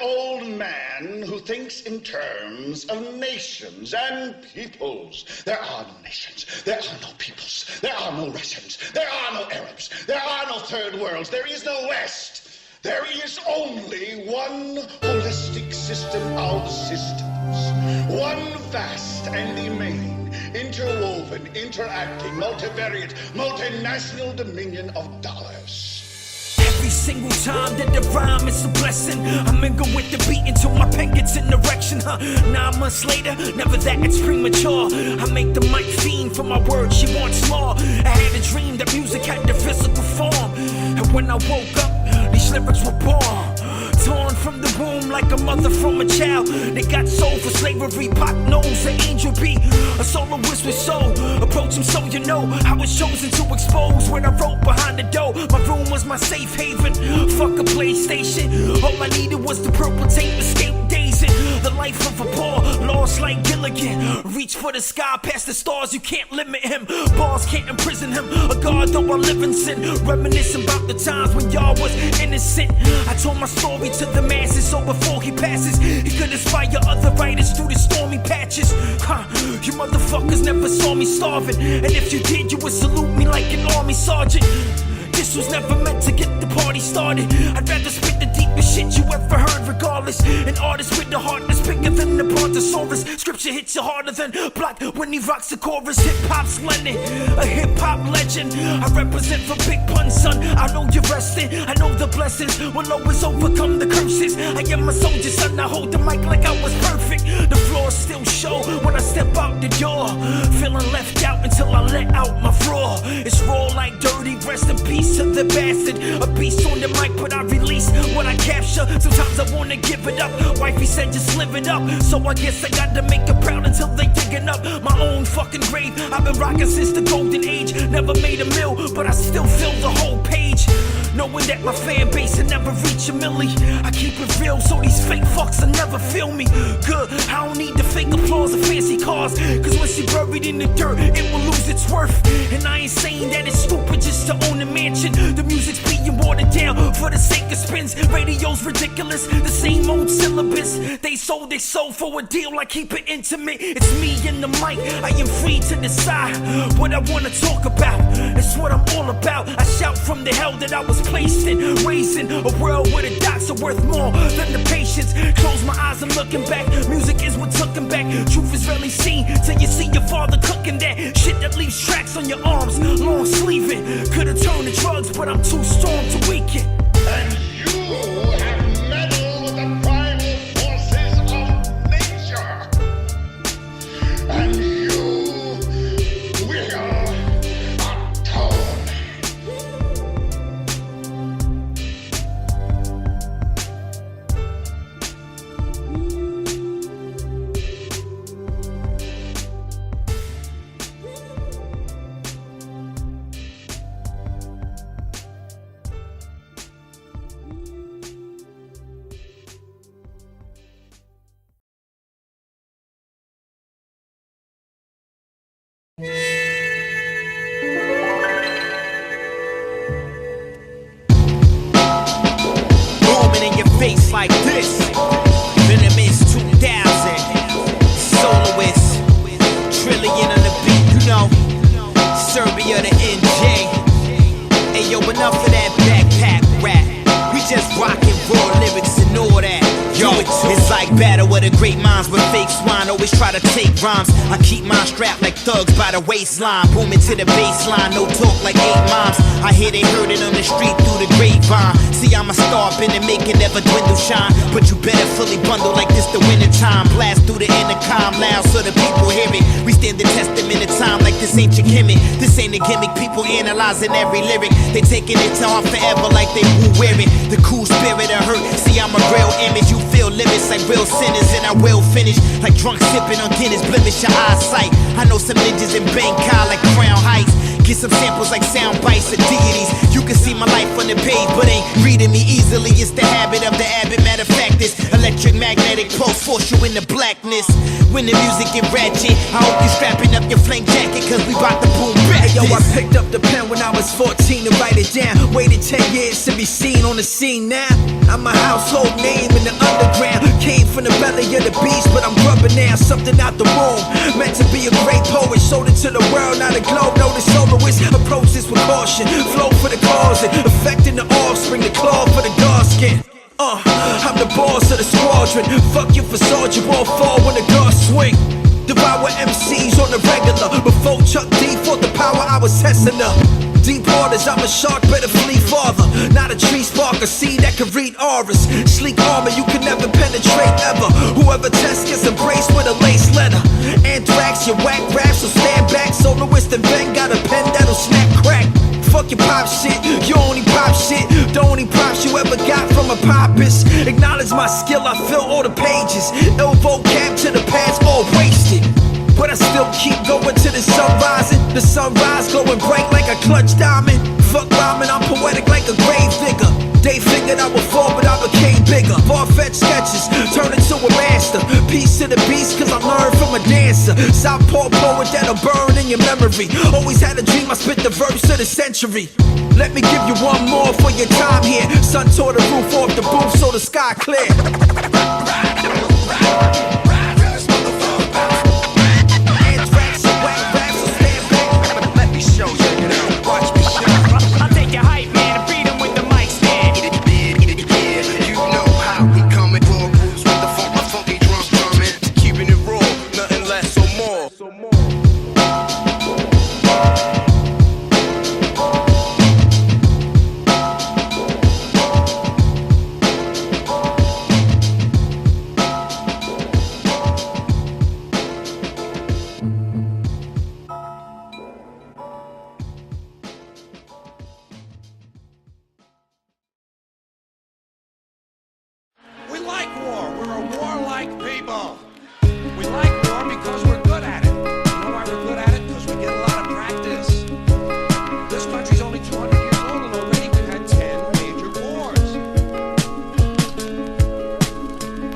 old man who thinks in terms of nations and peoples. There are no nations. There are no peoples. There are no Russians. There are no Arabs. There are no third worlds. There is no West. There is only one holistic system of systems. One vast and immane, interwoven, interacting, multivariate, multinational dominion of dollars. Every single time that the rhyme is a blessing, I mingle with the beat until my pen gets an erection. 9 months later, never that it's premature. I make the mic fiend for my words, she wants more. I had a dream that music had the physical form, and when I woke up, these lyrics were born. Torn from the womb like a mother from a child. They got soul for slavery. Pop knows an angel be a soloist with soul. Approach him so you know I was chosen to expose when I wrote behind the door. My room was my safe haven. Fuck a PlayStation. All I needed was the purple tape, escape dazing. The life of a poor, lost like Gilligan. Reach for the sky, past the stars, you can't limit him. Bars can't imprison him. A god though I live in sin. Reminiscing about the times when y'all was innocent. I told my story to the masses, so before he passes, he could inspire other writers through the stormy patches. You motherfuckers never saw me starving, and if you did, you would salute me like an army sergeant. This was never meant to get the party started. I'd rather spit the deepest shit you ever heard regardless. An artist with the heart that's bigger than the brontosaurus. Scripture hits you harder than Block when he rocks the chorus. Hip-hop's Lennon, a hip-hop legend. I represent for Big Pun, son. I know you're resting. I know the blessings will always overcome the curses. I am a soldier, son. I hold the mic like I was perfect. The floor still show when I step out the door. Feeling left out until I let out my roar. It's raw like dirty, rest in peace to the bastard. A beast on the mic, but I release what I capture. Sometimes I wanna give it up. Wifey said just live it up, so I guess I gotta make her proud until they digging up my own fucking grave. I've been rocking since the golden age. Never made a mill, but I still fill the whole page. Knowing that my fan base will never reach a milli. I keep it real, so these fake fucks will never feel me. Good, I don't need the fake applause or fancy cars, cause once you're buried in the dirt, it will lose its worth. And I ain't saying that it's stupid just to own a mansion. The music's being watered down for the sake of spins. Radio's ridiculous, the same old syllabus. They sold for a deal, I keep it intimate. It's me and the mic, I am free to decide what I wanna talk about. It's what I'm all about. I shout from the hell that I was placed in, raising a world where the dots are worth more than the patience. Close my eyes and looking back. Music is what took him back. Truth is rarely seen till you see your father cooking that shit that leaves tracks on your arms. Long sleeving, could've turned to drugs, but I'm too strong to weaken. And you have meddled with the primal forces of nature. And you will atone. Face like this, Middlemist 2000, Soloist, Trilian on the beat, you know, Serbia to NJ. Ayo, enough of that backpack rap. We just rockin' raw lyrics and all that. Yo, it's like battle with the great minds, but fake swine always try to take rhymes. I keep mine strapped like thugs by the waistline, booming to the baseline, no talk like 8 moms. I hear they heard it on the street through the grapevine. See, I'm a star, been and make it never dwindle shine. But you better fully bundle like this the winter time. Blast through the intercom loud so the people hear it. We stand the testament of time like this ain't your gimmick. This ain't a gimmick, people analyzing every lyric. They taking it to heart forever like they won't wear it. The cool spirit of hurt, see I'm a real image. You feel limits like real sinners, and I will finish like drunk sipping on Guinness, blemish your eyesight. I know some ninjas in Bangkok like Crown Heights. Get some samples like sound bites of deities. You can see my life on the page, but ain't reading me easily. It's the habit of the abbot. Matter of fact, this electric magnetic pulse force you into blackness. When the music get ratchet, I hope you strapping up your flame jacket, cause we bout to boom back. Hey, yo, I picked up the pen when I was 14 to write it down. Waited 10 years to be seen on the scene now. I'm a household name in the underground. Came from the belly of the beast, but I'm grubbing now. Something out the womb, meant to be a great poet. Showed it to the world, now the globe know the soloist. Approach this with caution, flow for the cause, affecting the offspring, the claw for the skin. I'm the boss of the squadron. Fuck your facade, you won't fall when the guards swing. Devour MCs on the regular. Before Chuck D fought the power, I was testing her. Deep waters, I'm a shark, better flee farther. Not a tree spark, a seed that can read auras. Sleek armor, you can never penetrate ever. Whoever tests gets embraced with a lace letter. Anthrax, you whack raps, so stand back. Soloist and Ben got a pen that'll snap crack. Fuck your pop shit, you only pop shit. The only props you ever got from a popist. Acknowledge my skill, I fill all the pages. Ill vocab to the past, all wasted. But I still keep going to the sun rising. The sunrise going bright like a clutch diamond. Fuck rhyming, I'm poetic like a grave digger. They figured I would fall, but I became bigger. Far-fetched sketches, turn into a master. Piece to the beast, cause I learned from a dancer. Southpaw poet that'll burn in your memory. Always had a dream, I spit the verse of the century. Let me give you one more for your time here. Sun tore the roof off the booth so the sky clear.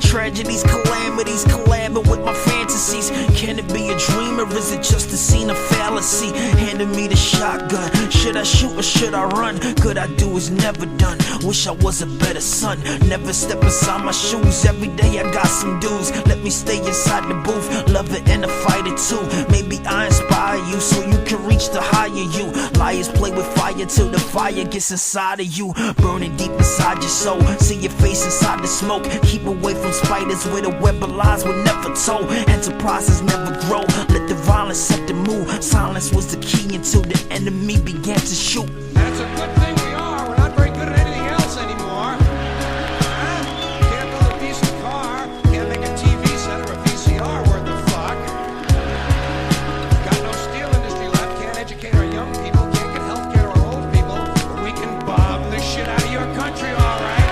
Tragedies, calamities, collabing with my fantasies. Can it be a dream or is it just a scene of fallacy? Handing me the shotgun. Should I shoot or should I run? Good I do is never done. Wish I was a better son. Never step inside my shoes. Every day I got some dues. Let me stay inside the booth. Love it and a fighter too. Maybe I inspire you so you can reach the higher you. Liars play with fire till the fire gets inside of you. Burning deep inside your soul. See your face inside the smoke. Keep away from spiders with a web of lies will never tow. Enterprises never grow. Let the violence set the mood. Silence was the key until the enemy began to shoot. That's a good thing we are. We're not very good at anything else anymore. Can't build a decent car. Can't make a TV set or a VCR worth the fuck. Got no steel industry left. Can't educate our young people. Can't get health care to our old people. But we can bomb the shit out of your country, all right?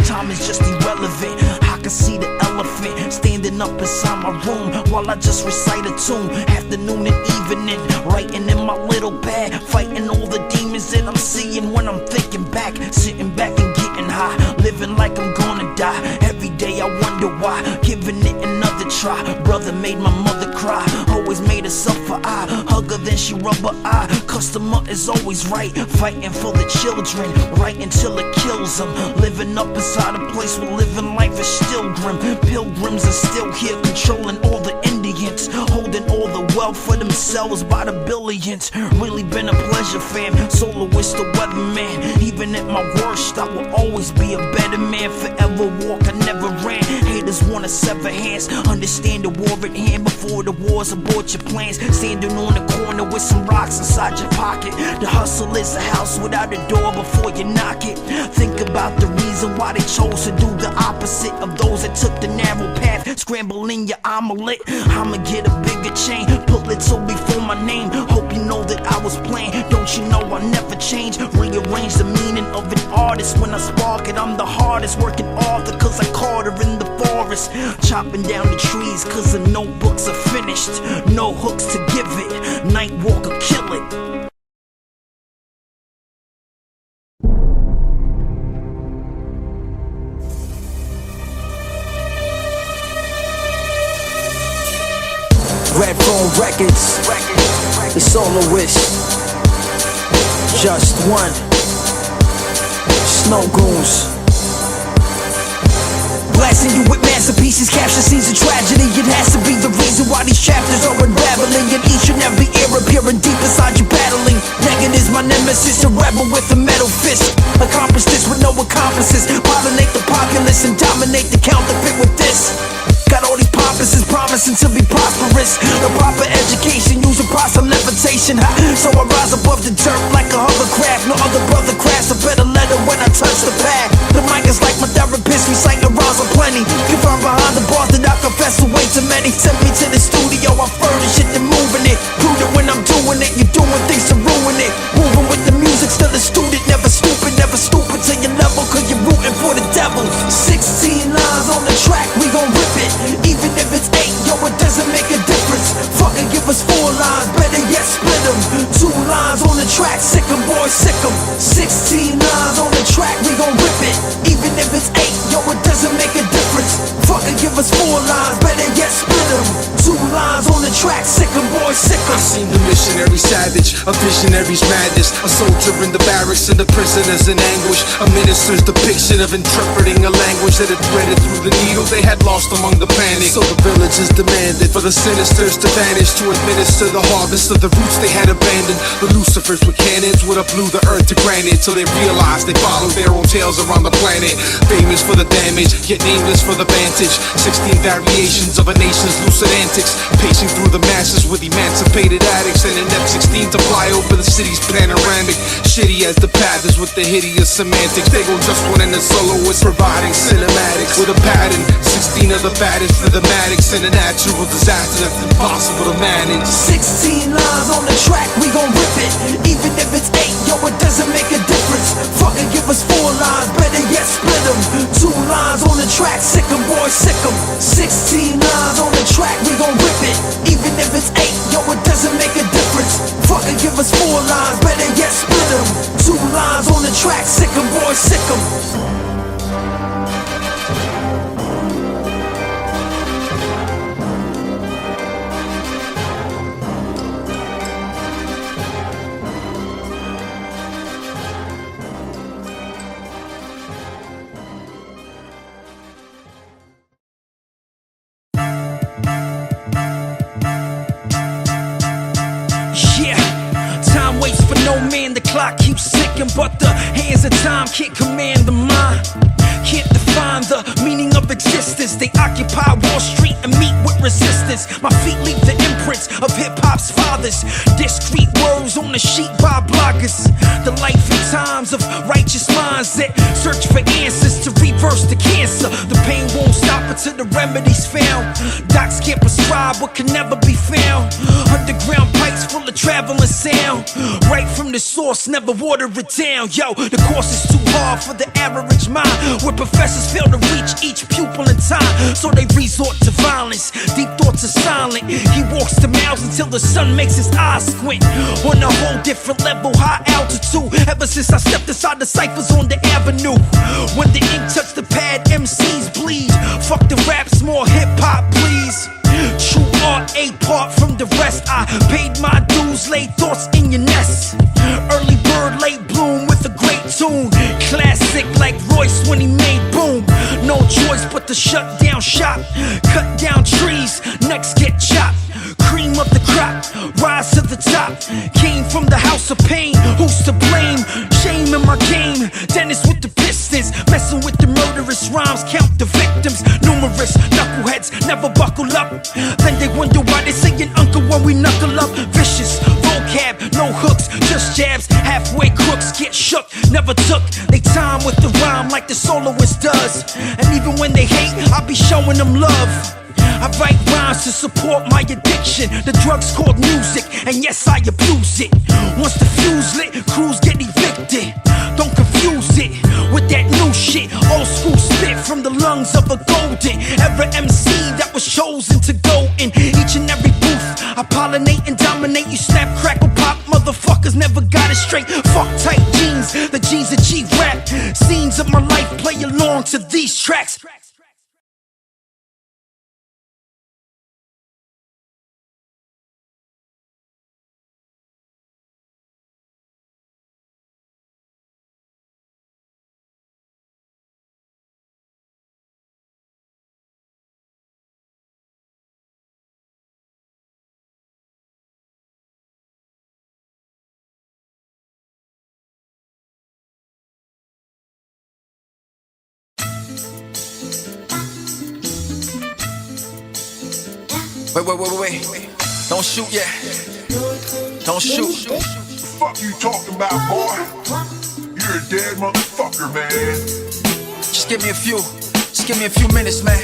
Time is just irrelevant. I can see the elephant standing up inside my room while I just recite a tune. Afternoon and evening, writing in my little pad, fighting all the demons that I'm seeing when I'm thinking back. Sitting back and getting high, living like I'm gonna die. Every day I wonder why, giving it another try. Brother made my mother cry, always made herself an eye. Hug her then she rub her eye. Customer is always right, fighting for the children, right until it kills them. Living up inside a place where living life is still grim. Pilgrims are still here controlling all the Indians, holding all the wealth for themselves by the billions. Really been a pleasure, fam. Soloist, the weatherman. Even at my worst, I will always be a better man. Forever walk, I never ran. Haters wanna sever hands. Understand the war at hand before the wars abort your plans. Standing on the corner with some rocks inside your pocket. The hustle is a house without a door before you knock it. Think about the reason why they chose to do the opposite of those that took the narrow path. Scrambling your omelet. I'ma get a bigger chain, put little before my name. Hope you know that I was playing. Don't you know I never change? Rearrange the meaning of an artist. When I spark it, I'm the hardest working author, cause I caught her in the forest. Chopping down the trees cause the notebooks are finished. No hooks to give it. Nightwalker, kill it. Red Phone Records, the Soloist, Just One, Snowgoons. Blasting you with masterpieces, capture scenes of tragedy. It has to be the reason why these chapters are unraveling. In each and every era, peering deep inside you battling. Negative's my nemesis, a rebel with a metal fist. Accomplish this with no accomplices. Pollinate the populace and dominate the counterfeit with this. Got all these pompuses promising to be prosperous. The proper education, use a process of levitation. So I rise above the dirt like a hovercraft. No other brother crafts a better letter when I touch the pad. The mic is like my therapist, reciting rhymes of plenty. Confirmed behind the bars that I confess way too many. Send me to the studio, I furnish it and moving it. Prudent when I'm doing it, you're doing things to ruin it. Moving with the music, still a student, never stupid to your level, cause you're rooting for the devil. 16 lines on the track, we gon' rip it. Even if it's 8, yo, it doesn't make a difference. Fucking give us 4 lines, better yet split them. 2 lines on the track, sick 'em, boys, sick 'em. 16 lines on the track, we gon' rip it. Even if it's 8, yo, it doesn't make a difference. Fucking give us 4 lines, better yet split them. 2 lines on the track, sick 'em, boys, sick 'em. I seen the missionary savage, a visionary's madness. A soldier in the barracks and the prisoners in anguish. A minister's depiction of interpreting a language that had threaded through the needle they had lost among the panic. So the villagers demanded for the sinisters to vanish, to administer the harvest of the roots they had abandoned. The Lucifers with cannons would have blew the earth to granite till they realized they followed their own tails around the planet. Famous for the damage, yet nameless for the vantage. 16 variations of a nation's lucid antics, pacing through the masses with emancipated addicts and an F-16 to fly over the city's panoramic. Shitty as the path is with the hideous semantics. They go just one in the soloist, providing cinematics with a pattern. 16 of the baddest rhythmatics and a natural disaster that's impossible to manage. 16 lines on the track, we gon' rip it. Even if it's 8, yo, it doesn't make a difference. Fucking give us 4 lines, better yet split them. 2 lines on the track, sick 'em, boys, sick 'em. 16 lines on the track, we gon' rip it. Even if it's 8, yo, it doesn't make a difference. Fucking give us 4 lines, better yet split them. 2 lines on the track, sick 'em, boys, sick 'em. The clock keeps ticking, but the hands of time can't command the mind. Can't define the meaning of existence. They occupy Wall Street and meet with resistance. My feet leave the imprints of hip-hop's fathers. Discreet words on the sheet by bloggers. The life and times of righteous minds that search for answers to reverse the cancer. The pain won't stop until the remedy's found. Docs can't prescribe what can never be found. Underground pipes full of traveling sound. Right from the source, never water it down. Yo, the course is too hard for the average mind, where professors fail to reach each pupil in time, so they resort to violence. Deep thoughts are silent. He walks the miles until the sun makes his eyes squint. On a whole different level, high altitude. Ever since I stepped inside the ciphers on the avenue, when the ink touched the pad, MCs bleed. Fuck the raps, more hip hop, please. True art, apart from the rest. I paid my dues, laid thoughts in your nest. Early bird, late bloom with a great tune. Classic like Royce when he made boom. No choice but to shut down shop. Cut down trees, next get chopped. Cream of the crop, rise to the top. Came from the house of pain, who's to blame? Shame in my game, Dennis with the Pistons. Messing with the murderous rhymes, count the victims. Numerous knuckleheads never buckle up. Then they wonder why they saying uncle when we knuckle up. Vicious vocab, no hooks, just jabs. Halfway crooks get shook, never took they time with the rhyme like the soloist does. And even when they hate, I'll be showing them love. I write rhymes to support my addiction. The drug's called music, and yes, I abuse it. Once the fuse lit, crews get evicted. Don't confuse it with that new shit. Old school spit from the lungs of a golden era MC that was chosen to go in each and every booth. I pollinate and dominate. You snap, crackle, pop, motherfuckers never got it straight. Fuck tight jeans, the jeans of G-rap. Scenes of my life play along to these tracks. Wait. Don't shoot yet. Don't shoot. The fuck you talking about, boy? You're a dead motherfucker, man. Just give me a few minutes, man.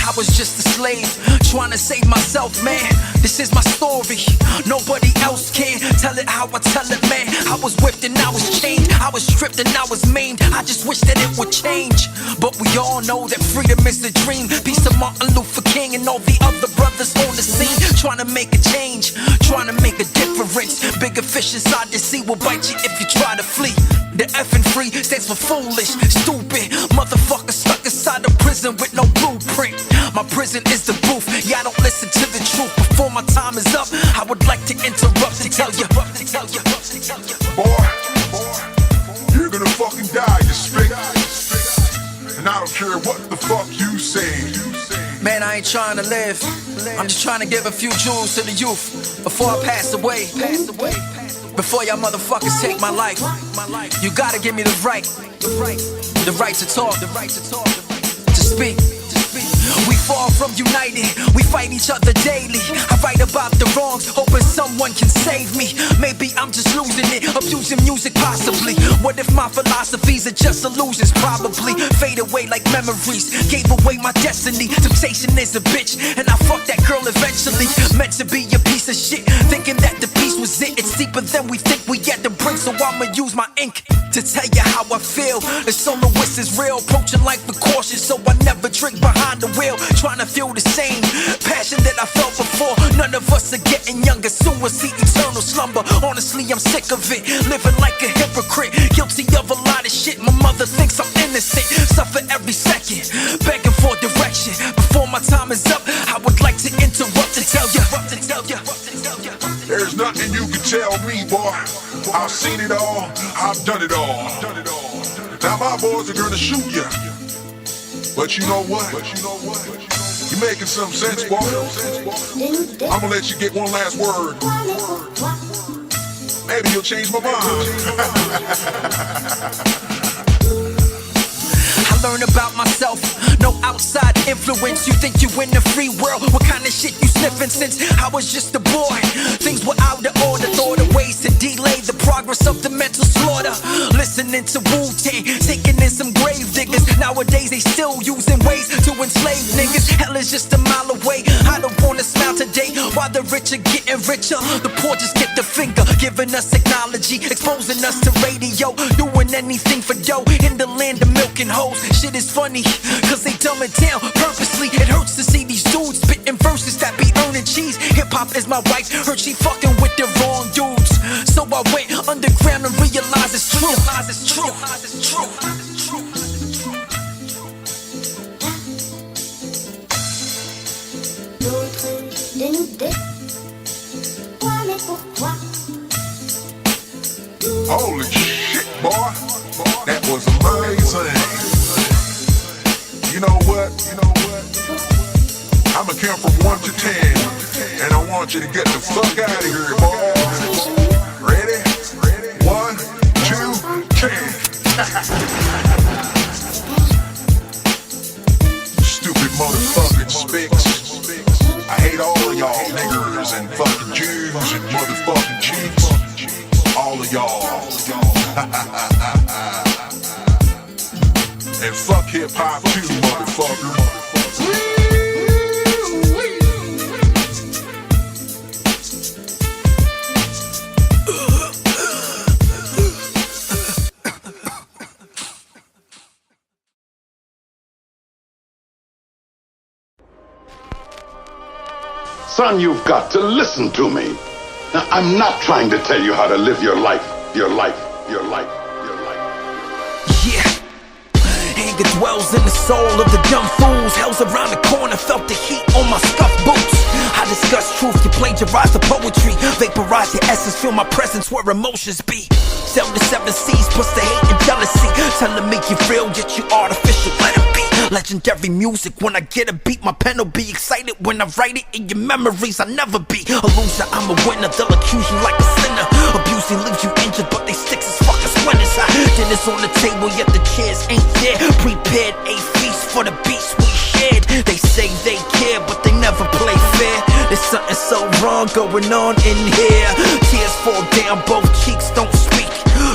I was just a slave, trying to save myself, man. This is my story, nobody else can tell it how I tell it, man. I was whipped and I was chained, I was stripped and I was maimed. I just wish that it would change, but we all know that freedom is the dream. Peace to Martin Luther King and all the other brothers on the scene, trying to make a change, trying to make a difference. Bigger fish inside the sea will bite you if you try to flee. The effing free stands for foolish, stupid motherfucker stuck inside a prison with no blueprint. My prison is the booth, yeah, I don't listen to the truth. Before my time is up, I would like to interrupt to tell you. Boy, you're gonna fucking die, you spick. And I don't care what the fuck you say. Man, I ain't trying to live, I'm just trying to give a few jewels to the youth before I pass away. Before y'all motherfuckers take my life, you gotta give me the right to talk, to speak. We fall from united, we fight each other daily. I write about the wrongs, hoping someone can save me. Maybe I'm just losing it, abusing music possibly. What if my philosophies are just illusions? Probably fade away like memories, gave away my destiny. Temptation is a bitch, and I fucked that girl eventually. Meant to be a piece of shit, thinking that the piece was it. It's deeper than we think we at the brink, so I'ma use my ink to tell you how I feel. The soloist is real, approaching life with caution, so I never drink behind the wheel. Trying to feel the same passion that I felt before. None of us are getting younger, soon we'll see eternal slumber. Honestly, I'm sick of it, living like a hypocrite, guilty of a lot of shit. My mother thinks I'm innocent, suffer every second, begging for direction. Before my time is up, I would like to interrupt and tell you. There's nothing you can tell me, boy. I've seen it all, I've done it all. Now my boys are gonna shoot you. But you know what? You're making some sense, boy. I'm gonna let you get one last word. Maybe you'll change my mind. I learn about myself, no outside influence. You think you in the free world? What kind of shit you sniffing? Since I was just a boy, things were out of order. Thought of ways to delay the progress of the mental slaughter. Listening to Wu-Tang, taking in some grave diggers. Nowadays they still using ways to enslave niggas. Hell is just a mile away. I don't wanna smile today while the rich are getting richer. The poor just get the finger, giving us technology, exposing us to radio, doing anything for dough in the land of milk and hoes. Shit is funny, cause they dumb it down purposely. It hurts to see these dudes spitting verses that be earning cheese. Hip-hop is my wife, heard she fucking with the wrong dudes. So I went underground and realized it's true. Holy shit, boy. That was amazing. You know what? I'ma count from 1 to 10, and I want you to get the fuck out of here, boy. Ready? 1, 2, 10. Stupid motherfucking spicks. I hate all of y'all niggers and fucking Jews and motherfucking cheats. All of y'all. And fuck hip-hop too, motherfucker. Son, you've got to listen to me. Now, I'm not trying to tell you how to live your life. Yeah. Anger dwells in the soul of the dumb fools. Hell's around the corner, felt the heat on my scuffed boots. I discuss truth, you plagiarize the poetry. Vaporize your essence, feel my presence where emotions be. Sell the 7 C's plus the hate and jealousy. Tell them make you real, yet you artificial, let it be. Legendary music, when I get a beat, my pen will be excited. When I write it in your memories, I'll never be a loser, I'm a winner. They'll accuse you like a sinner. Abusing leaves you injured, but they sticks as fuck as winners. Dinner's on the table, yet the chairs ain't there. Prepared a feast for the beast we shared. They say they care, but they never play fair. There's something so wrong going on in here. Tears fall down, both cheeks don't speak.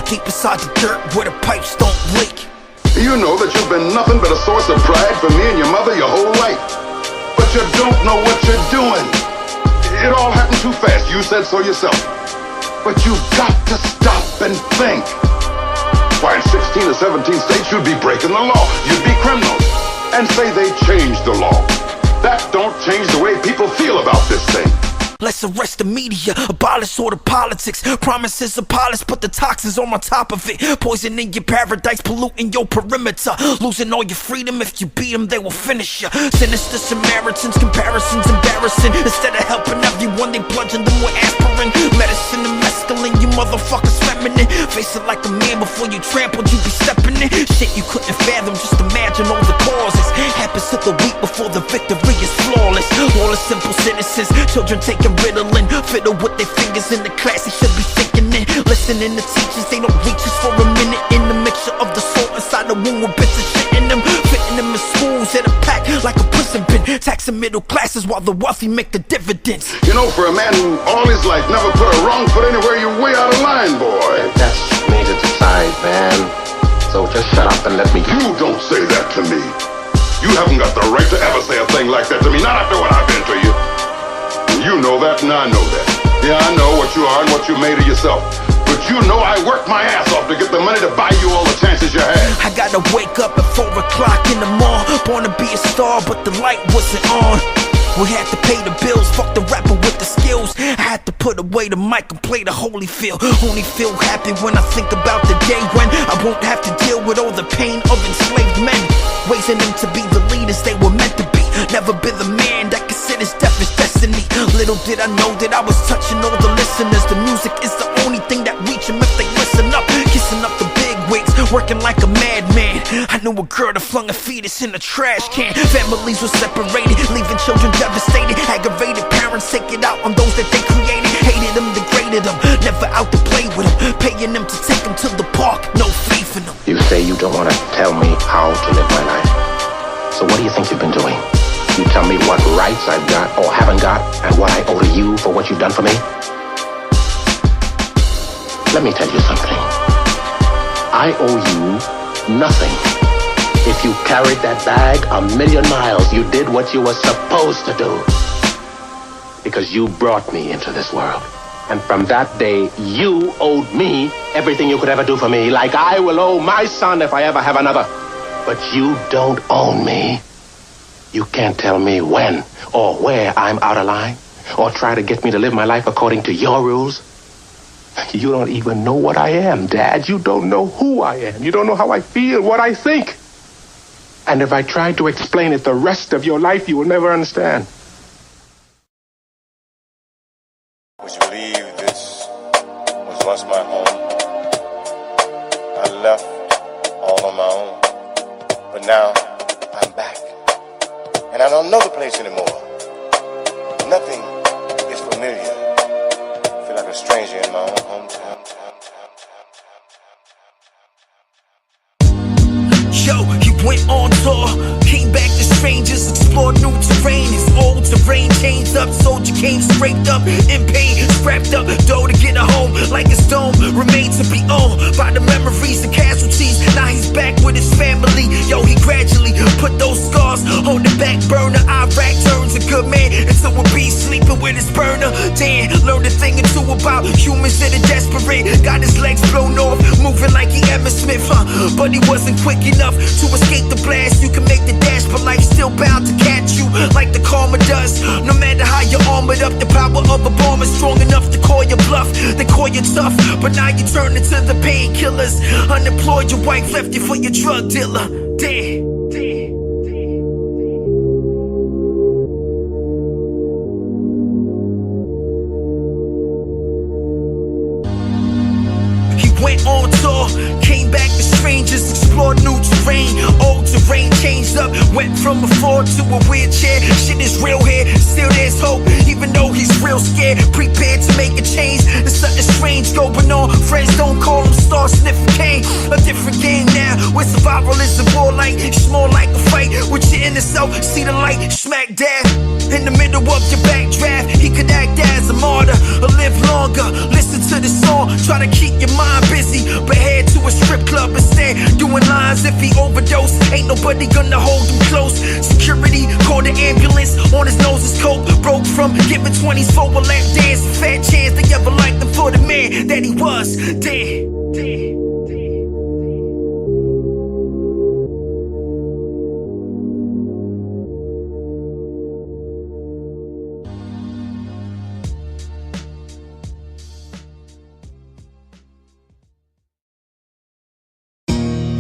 Deep inside the dirt where the pipes don't leak. You know that you've been nothing but a source of pride for me and your mother your whole life. But you don't know what you're doing. It all happened too fast, you said so yourself. But you've got to stop and think. Why, in 16 or 17 states you'd be breaking the law. You'd be criminals. And say they changed the law. That don't change the way people feel about this thing. Let's arrest the media, abolish all the politics. Promises are polished, but the toxins on top of it. Poisoning your paradise, polluting your perimeter. Losing all your freedom, if you beat them, they will finish you. Sinister Samaritans, comparisons embarrassing. Instead of helping everyone, they bludgeon them with aspirin. Medicine and mescaline, you motherfuckers feminine. Face it like a man before you trampled, you be stepping in. Shit you couldn't fathom, just imagine all the causes. Happens to the weak before the victory is flawless. All the simple citizens, children taking Ritalin, fiddle with their fingers in the class, they should be thinking it. Listening to teachers, they don't reach us for a minute. In the mixture of the salt inside the wound with bits of shit in them. Fitting them in schools in a pack like a prison bin. Taxing middle classes while the wealthy make the dividends. You know, for a man who all his life never put a wrong foot anywhere, you're way out of line, boy. That's me to decide, man. So just shut up and let me... You don't say that to me. You haven't got the right to ever say a thing like that to me, not after what I've been to you. You know that, and I know that. Yeah, I know what you are and what you made of yourself. But you know I worked my ass off to get the money to buy you all the chances you had. I gotta wake up at 4 o'clock in the morning. Born to be a star, but the light wasn't on. We had to pay the bills, fuck the rapper with the skills. I had to put away the mic and play the Holyfield. Only feel happy when I think about the day when I won't have to deal with all the pain of enslaved men. Raising them to be the leaders they were meant to be. Never been the man that considers death his destiny. Little did I know that I was touching all the listeners. The music is the only thing that reach them if they listen up. Kissing up the big wigs, working like a madman. I knew a girl that flung a fetus in a trash can. Families were separated, leaving children devastated. Aggravated parents take it out on those that they created. Hated them, degraded them, never out to play with them. Paying them to take them to the park, no faith in them. You say you don't want to tell me how to live my life. So what do you think you've been doing? You tell me what rights I've got or haven't got, and what I owe to you for what you've done for me? Let me tell you something. I owe you nothing. If you carried that bag 1,000,000 miles, you did what you were supposed to do. Because you brought me into this world. And from that day, you owed me everything you could ever do for me, like I will owe my son if I ever have another. But you don't own me. You can't tell me when or where I'm out of line, or try to get me to live my life according to your rules. You don't even know what I am, Dad. You don't know who I am. You don't know how I feel, what I think. And if I tried to explain it the rest of your life, you will never understand. Would you believe this was once my home? I left all on my own, but now I'm back. And I don't know the place anymore. Nothing is familiar. I feel like a stranger in my own hometown. Yo, he went on tour, came back to strangers, explored new terrain. His old terrain changed up, soldier came scraped up, in pain, scrapped up, dough to get a home. Like his dome, remained to be owned by the memories and casualties. Now he's back with his family. Yo, he gradually put those scars on the back burner. Iraq turns a good man into a beast, sleeping with his burner. Dan learned a thing or two about humans that are desperate. Got his legs blown off, moving like he Emmitt Smith, but he wasn't quick enough to escape the blast. You can make the dash, but life's still bound to catch you like the karma does. No matter how you're armored up, the power of a bomb is strong enough to call you bluff. They call you tough, but now you turn into the painkillers. Unemployed, your wife left you for your drug dealer. Damn. Went on tour, came back to strangers, explored new terrain. Old terrain changed up, went from a Ford to a wheelchair. Shit is real here, still there's hope, even though he's real scared. Prepared to make a change, there's something strange going on. Friends don't call him Star Sniffer Kane. A different game now, now, where survival is a war like, it's more like a fight with your inner self. See the light, smack dab in the middle of your backdraft. He could act as a martyr or live longer. Listen to the song, try to keep your mind busy, but head to a strip club instead, doing lines. If he overdose, ain't nobody gonna hold him close. Security called the ambulance, on his nose is coke. Broke from giving 20s for a lap dance. Fat chance they ever liked him for the man that he was. Damn.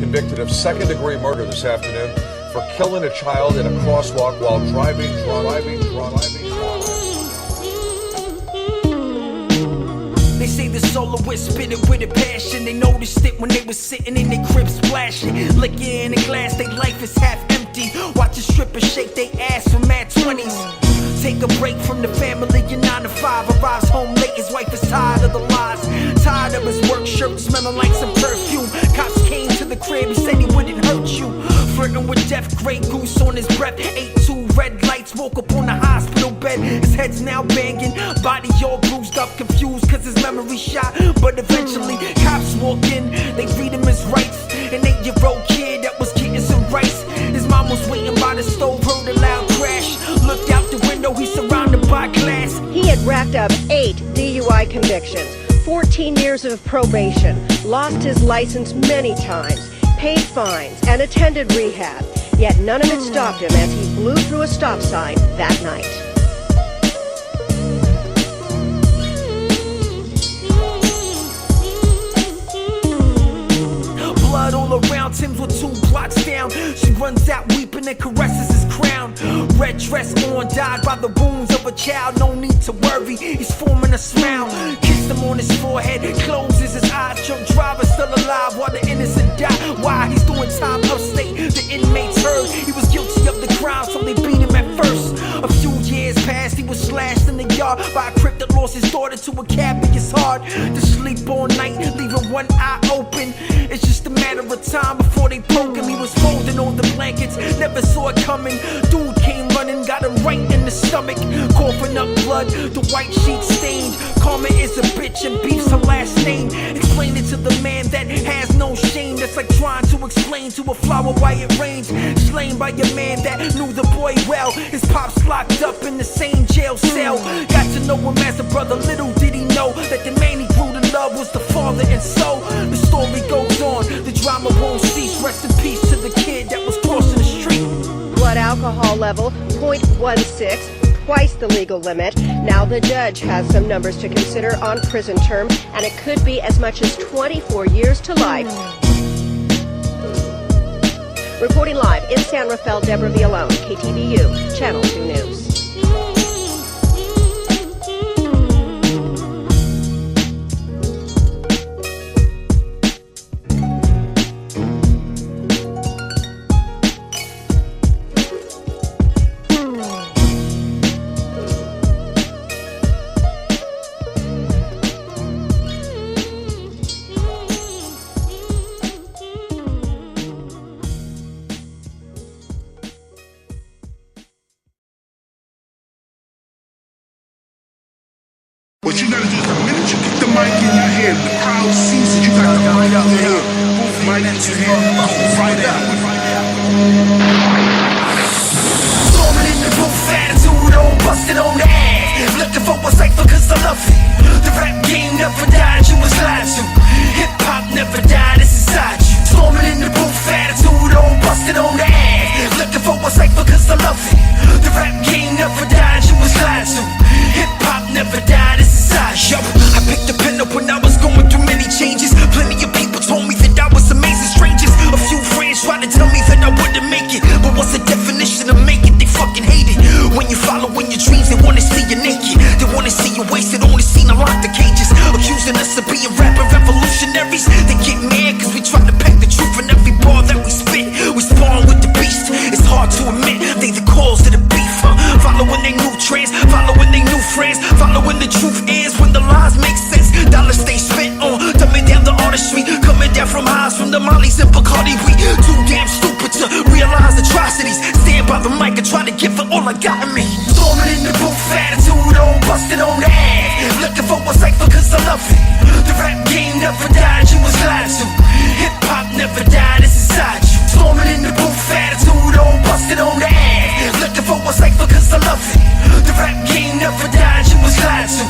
Convicted of second-degree murder this afternoon for killing a child in a crosswalk while driving. They say the Soloist spit it with a passion. They noticed it when they was sitting in their crib splashing liquor in the glass. Their life is half empty. Watch a stripper shake they ass for mad 20s. Take a break from the family, your 9 to 5. Arrives home late, his wife is tired of the lies. Tired of his work shirt smelling like some perfume. Cops came to the crib, he said he wouldn't hurt you. Flirting with death, Grey Goose on his breath. 8-2 red lights, woke up on the hospital bed. His head's now banging, body all bruised up, confused cause his memory shot. But eventually, cops walk in, they read him his rights. An 8-year-old kid that was getting some rice. His mom was waiting by the stove, heard a loud crash. Looked out the window, he's surrounded by glass. He had racked up 8 DUI convictions, 14 years of probation, lost his license many times, paid fines, and attended rehab. Yet none of it stopped him as he blew through a stop sign that night. Blood all around, Tim's with 2 blocks down. She runs out weeping and caresses his crown. Red dress on, died by the wounds of a child. No need to worry, he's forming a smile. Kissed him on his forehead, closes his eyes. Drunk driver still alive while the innocent die. Why? He's doing time upstate. The inmates heard he was guilty of the crime, so they beat him at first. A few years passed, he was slashed in the yard by a crip that lost his daughter to a cab. It's hard to sleep all night, leaving one eye open. It's just a matter of time before they poke him. He was folding on the blankets, never saw it coming. Dude came running, got him right in the stomach, coughing up blood, the white sheet stained. Karma is a bitch and beef's her last name. Explain it to the man that has no shame. That's like trying to explain to a flower why it rains. Slain by a man that knew the boy well. His pops locked up in the same jail cell. Got to know him as a brother, little did he know that the man he grew to love was the father. And so the story goes on, the drama won't cease. Rest in peace to the kid that was crossing the street. Blood alcohol level 0.16, twice the legal limit. Now the judge has some numbers to consider on prison term, and it could be as much as 24 years to life. Reporting live in San Rafael, Deborah Villalone, KTVU, Channel 2 News. What you gotta do is the minute you get the mic in your hand, the crowd sees it, you got the mic in your hand. Move mic in your hand, right out. Storming in the roof, attitude on, busted on the ass. Looking for a cipher cause I love it. The rap game never died, you was lied to. Hip hop never died, it's inside you. Storming in the roof, attitude on, busted on the ass. Looking for a cipher cause I love it. The rap game never died, you was lied to. Hip hop never died, it's inside you. I picked the pen up when I was going through many changes. Plenty of people told me that I was amazing strangers. A few friends tried to tell me that I wouldn't make it, but what's the definition of make it? They fucking hate it. When you follow in your dreams, they wanna see you naked. They wanna see you wasted, only seen a lock the cages. Accusing us of being rapping revolutionaries. They get mad cause we try to pack the truth in every bar that we spit. We spawn with the beast. It's hard to admit they the cause of the beef. Following their new trends, following their new friends, following the truth is when the lies make sense. Dollars stay spent on dumbing down the artistry, coming down from highs from the Mollies and Bacardi. We all I got in me. Storming in the booth, attitude on, busted on the ass. Looking for a cipher cause I love it. The rap game never died, you was lied to. Hip hop never died, it's inside you. Storming in the booth, attitude on, busted on the ass. Looking for a cipher cause I love it. The rap game never died, you was lied to.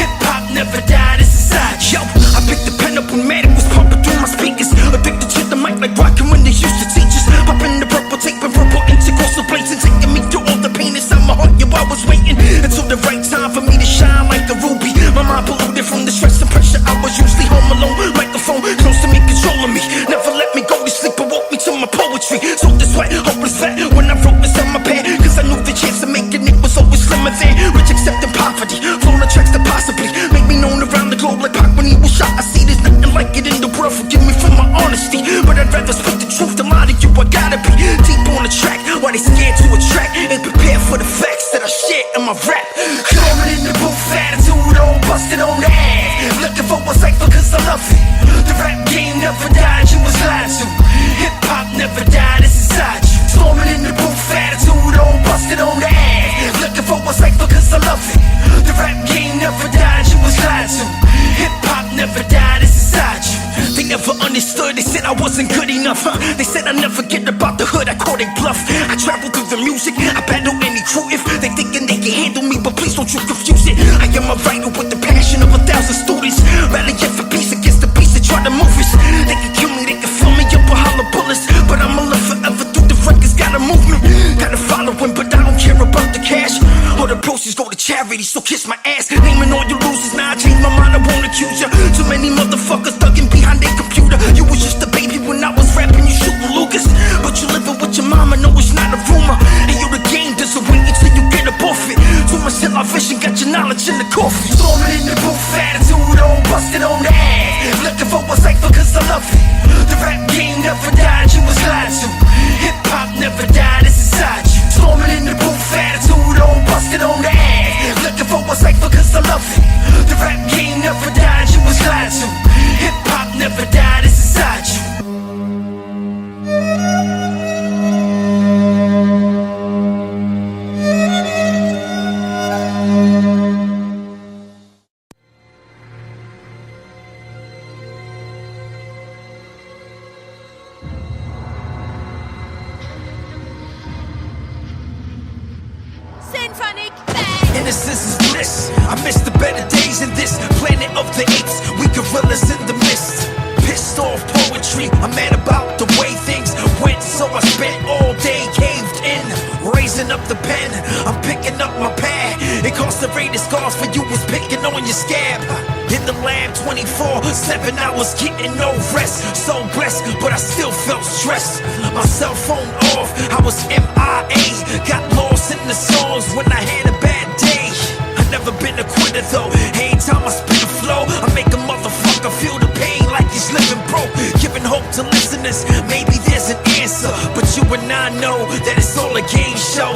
Hip hop never died, it's inside you. Yo, I picked the pen up when Matic was pumping through my speakers. Addicted to the mic like rockin' when they used to teach us. Popping the purple tape and verbal integrals of plates and taking me through all the pain inside my heart. Yo, I was waiting until the right time for me to shine like a ruby. My mind polluted from the stress and pressure. I was usually home alone, microphone close to me, controlling me. Never let me go to sleep or woke me to my poetry. So this way, hopeless fat when I wrote this on my pad. Cause I knew the chance of making it was always slimmer than rich accepting poverty. Flown the tracks that possibly make me known around the globe like Pac when he was shot. I see there's nothing like it in the world. Forgive me for my honesty, but I'd rather speak the truth than lie to you. I gotta be deep on the track. Why they scared to attract? Ain't prepared for the facts that I share in my rap. Storming in the booth, attitude on, busted on the ass. Looking for a cipher cause I love it. The rap game never died, you was lied to. Hip hop never died, it's inside you. Storming in the booth, attitude on, busted on the ass. Looking for a cipher cause I love it. The rap game never died, you was lied to. Hip hop never died, it's inside you. They never understood, they said I wasn't good enough, huh? They said I never get about the hood, I called it bluff. I travel through the music, I battle any crew if they thinking they can handle me, but please don't you confuse it. I am a writer with the passion of 1,000 students, rallying for peace against the beast that try to move us. They can kill me, they can fill me up with hollow bullets, but I'ma live forever through the records. Got a movement, got a following, but I don't care about the cash. All the proceeds go to charity, so kiss my ass. Naming all your losers, now I changed my mind, I won't accuse ya. Too many motherfuckers thugging behind their computer. You was just a baby when I was rapping, you shooting Lucas. But you living with your mama, no it's not a rumor. And you the game doesn't wait until you get up off it. Too much television, got your knowledge in the coffee. Storming in the booth, attitude on, busted on the ass. Looking for a cipher cause I love it. The rap game never died, you was lied to. Hip hop never died, it's inside you. Storming in the booth, attitude on, busted on the ass. Looking for a cipher cause I love it. The rap game never died, you was lied to. Hip hop never died, it's inside you. Symphonik BANG. Innocence is bliss. I miss the better days in this planet of the apes. We gorillas in the mist. Pissed off poetry. I'm mad about the way things went, so I spent all day caved in, raising up the pen. I'm picking up my pad. It concentrated scars for you was picking on your scab. In the lab 24/7, I was getting no rest. So blessed, but I still felt stressed. My cell phone off, I was MIA. Got lost in the songs when I had a bad day. I never been a quitter though. Every time I spit a flow, I make a motherfucker feel the pain like he's living broke. Giving hope to listeners, maybe there's an answer, but you and I know that it's all a game show.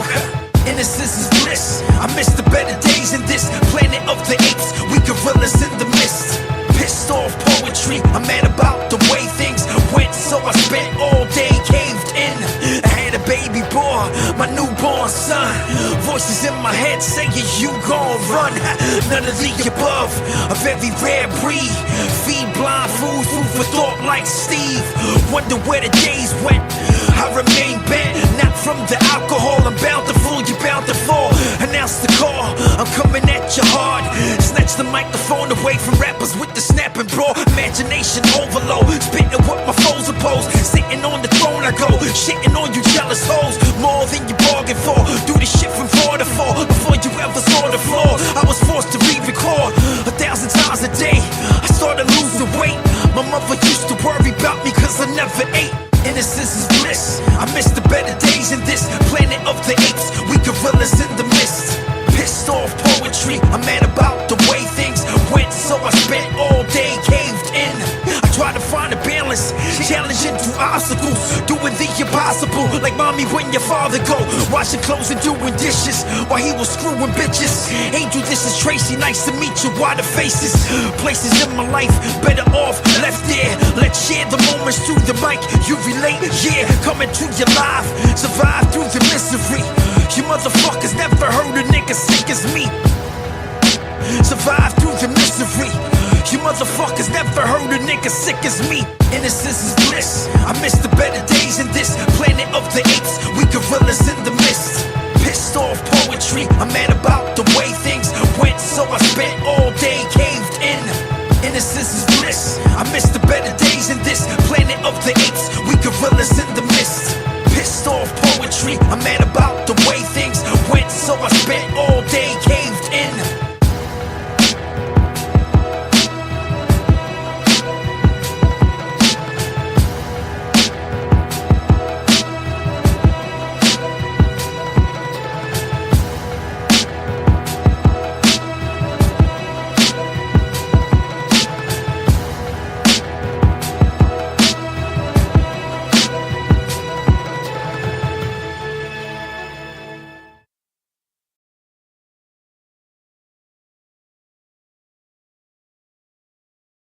Innocence is bliss. I miss the better days in this planet of the apes. We gorillas in the mist. Pissed off poetry. I'm mad about the way things went, so I spent all day caved in. I had a baby boy, my newborn son. Voices in my head saying you gon' run. None of the above, a very rare breed. Feed blind fools, food for thought like Steve. Wonder where the days went. I remain bent, not from the alcohol. I'm bound to fool, you bound to fall. Announce the call, I'm coming at you hard. Snatch the microphone away from rappers with the snap and brawl. Imagination overload, spitting what my foes oppose. Sitting on the throne I go, shitting on you jealous hoes. More than you bargained for, do this shit from 4 to 4. Before you ever saw the floor, I was forced to re-record 1,000 times a day. I started losing weight. My mother used to worry about me cause I never ate. Innocence is bliss. I miss the better days in this planet of the apes. We gorillas in the mist. Pissed off poetry. I'm mad about the way things went, so I spent all day caved in. I try to find a balance promise. Challenging through obstacles, doing the impossible. Like mommy when your father go, washing clothes and doing dishes while he was screwing bitches. Angel, this is Tracy, nice to meet you. Why the faces? Places in my life, better off left there. Let's share the moments through the mic. You relate, yeah, coming to your life. Survive through the misery. You motherfuckers never heard a nigga sick as me. Survive through the misery. You motherfuckers never heard a nigga sick as me. Innocence is bliss. I miss the better days in this planet of the apes. We gorillas in the mist. Pissed off poetry. I'm mad about the way things went, so I spent all day caved in. Innocence is bliss. I miss the better days in this planet of the apes. We gorillas in the